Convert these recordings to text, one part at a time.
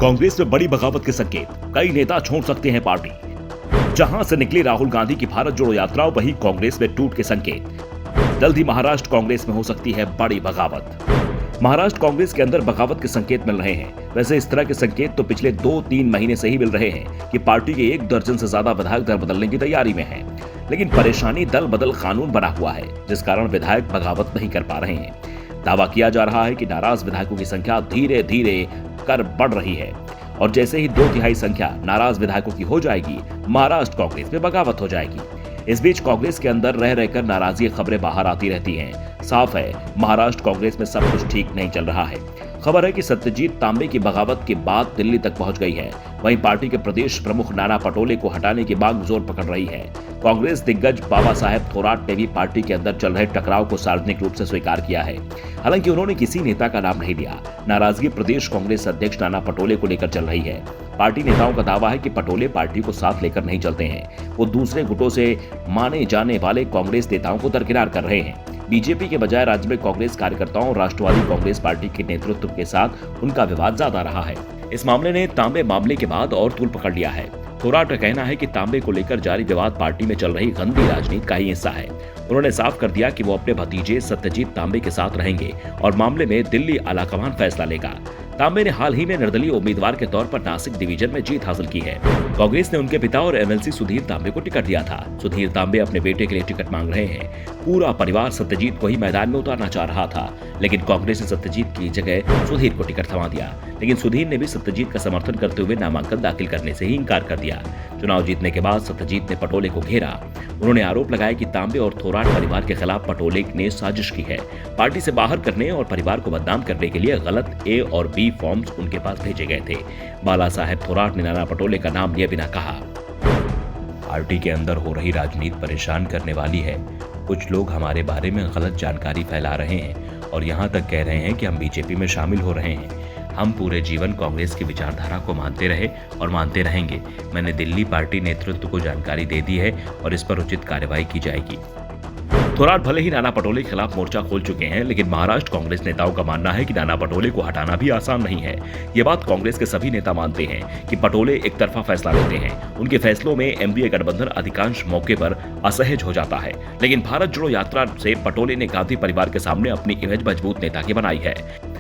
कांग्रेस में बड़ी बगावत के संकेत, कई नेता छोड़ सकते हैं पार्टी। जहां से निकली राहुल गांधी की भारत जोड़ो यात्रा, वहीं कांग्रेस में टूट के संकेत। जल्द ही महाराष्ट्र कांग्रेस में हो सकती है बड़ी बगावत। महाराष्ट्र कांग्रेस के अंदर बगावत के संकेत मिल रहे हैं। वैसे इस तरह के संकेत तो पिछले 2-3 महीने से ही मिल रहे हैं कि पार्टी के 1 दर्जन से ज्यादा विधायक दल बदलने की तैयारी में हैं। लेकिन परेशानी दल बदल कानून बना हुआ है, जिस कारण विधायक बगावत नहीं कर पा रहे हैं। दावा किया जा रहा है कि नाराज विधायकों की संख्या धीरे धीरे कर बढ़ रही है और जैसे ही 2/3 संख्या नाराज विधायकों की हो जाएगी, महाराष्ट्र कांग्रेस में बगावत हो जाएगी। इस बीच कांग्रेस के अंदर रह रहकर नाराजगी खबरें बाहर आती रहती हैं। साफ है, महाराष्ट्र कांग्रेस में सब कुछ ठीक नहीं चल रहा है। खबर है कि सत्यजीत तांबे की बगावत की बात दिल्ली तक पहुंच गई है। वहीं पार्टी के प्रदेश प्रमुख नाना पटोले को हटाने की मांग जोर पकड़ रही है। कांग्रेस दिग्गज बाबा साहेब थोराट ने भी पार्टी के अंदर चल रहे टकराव को सार्वजनिक रूप से स्वीकार किया है। हालांकि उन्होंने किसी नेता का नाम नहीं लिया। नाराजगी प्रदेश कांग्रेस अध्यक्ष नाना पटोले को लेकर चल रही है। पार्टी नेताओं का दावा है कि पटोले पार्टी को साथ लेकर नहीं चलते हैं। वो दूसरे गुटों से माने जाने वाले कांग्रेस नेताओं को दरकिनार कर रहे हैं। बीजेपी के बजाय राज्य में कांग्रेस कार्यकर्ताओं और राष्ट्रवादी कांग्रेस पार्टी के नेतृत्व के साथ उनका विवाद ज्यादा रहा है। इस मामले ने तांबे मामले के बाद और तूल पकड़ लिया है। थोराट का कहना है कि तांबे को लेकर जारी विवाद पार्टी में चल रही गंदी राजनीति का ही हिस्सा है। उन्होंने साफ कर दिया कि वो अपने भतीजे सत्यजीत तांबे के साथ रहेंगे और मामले में दिल्ली आलाकमान फैसला लेगा। तांबे ने हाल ही में निर्दलीय उम्मीदवार के तौर पर नासिक डिवीजन में जीत हासिल की है। कांग्रेस ने उनके पिता और एमएलसी सुधीर तांबे को टिकट दिया था। सुधीर तांबे अपने बेटे के लिए टिकट मांग रहे हैं। पूरा परिवार सत्यजीत को ही मैदान में उतारना चाह रहा था, लेकिन कांग्रेस ने सत्यजीत की जगह सुधीर को टिकट थमा दिया। लेकिन सुधीर ने भी सत्यजीत का समर्थन करते हुए नामांकन दाखिल करने से ही इंकार कर दिया। चुनाव जीतने के बाद सत्यजीत ने पटोले को घेरा। उन्होंने आरोप लगाया कि तांबे और थोराट परिवार के खिलाफ पटोले ने साजिश की है। पार्टी से बाहर करने और परिवार को बदनाम करने के लिए गलत ए और बी फॉर्म्स उनके पास भेजे गए थे। बाला साहेब थोराट ने नाना पटोले का नाम लिए बिना कहा, पार्टी के अंदर हो रही राजनीति परेशान करने वाली है। कुछ लोग हमारे बारे में गलत जानकारी फैला रहे हैं और यहाँ तक कह रहे हैं कि हम बीजेपी में शामिल हो रहे हैं। हम पूरे जीवन कांग्रेस की विचारधारा को मानते रहे और मानते रहेंगे। मैंने दिल्ली पार्टी नेतृत्व को जानकारी दे दी है और इस पर उचित कार्रवाई की जाएगी। थोराट भले ही नाना पटोले के खिलाफ मोर्चा खोल चुके हैं, लेकिन महाराष्ट्र कांग्रेस नेताओं का मानना है कि नाना पटोले को हटाना भी आसान नहीं है। ये बात कांग्रेस के सभी नेता मानते हैं कि पटोले एक तरफा फैसला लेते हैं। उनके फैसलों में एमडीए गठबंधन अधिकांश मौके पर असहज हो जाता है। लेकिन भारत जोड़ो यात्रा से पटोले ने गांधी परिवार के सामने अपनी इमेज मजबूत नेता की बनाई है,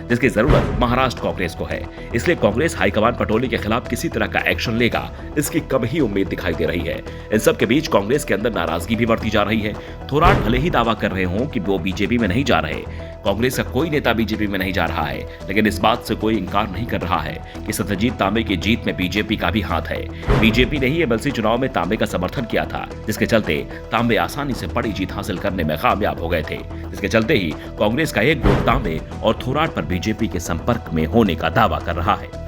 जिसकी जरूरत महाराष्ट्र कांग्रेस को है। इसलिए कांग्रेस हाईकमान पटोले के खिलाफ किसी तरह का एक्शन लेगा, इसकी कम ही उम्मीद दिखाई दे रही है। इन सब के बीच कांग्रेस के अंदर नाराजगी भी बढ़ती जा रही है। थोराट भले ही दावा कर रहे हों कि वो बीजेपी में नहीं जा रहे, कांग्रेस का कोई नेता बीजेपी में नहीं जा रहा है, लेकिन इस बात से कोई इंकार नहीं कर रहा है कि सत्यजीत तांबे की जीत में बीजेपी का भी हाथ है। बीजेपी ने ही एमएलसी चुनाव में तांबे का समर्थन किया था, जिसके चलते तांबे आसानी से बड़ी जीत हासिल करने में कामयाब हो गए थे। जिसके चलते ही कांग्रेस का एक गुट तांबे और थोराट पर बीजेपी के संपर्क में होने का दावा कर रहा है।